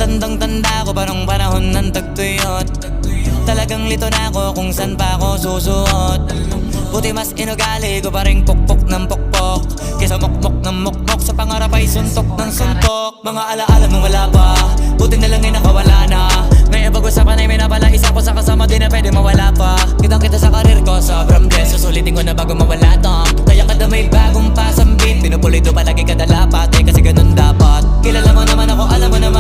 Tandang-tanda ko pa nung panahon ng tagtuyot. Talagang lito na ako kung san pa ako susuot. Buti mas inugali ko pa rin pukpok ng pukpok kesa mukmok ng mukmok, sa pangarap ay suntok ng suntok. Mga alaala nung wala pa, buti na lang ay nakawala na. Ngayon pag-usapan ay may napala, isa ko sa kasama di na pwede mawala pa. Kitang kita sa karir ko, sobrang blessed. Susulitin ko na bago mawala to. Kaya kada may bagong pasambit, pinupulido palagi kada lapat, kasi ganun dapat. Kilala mo naman ako, alam mo naman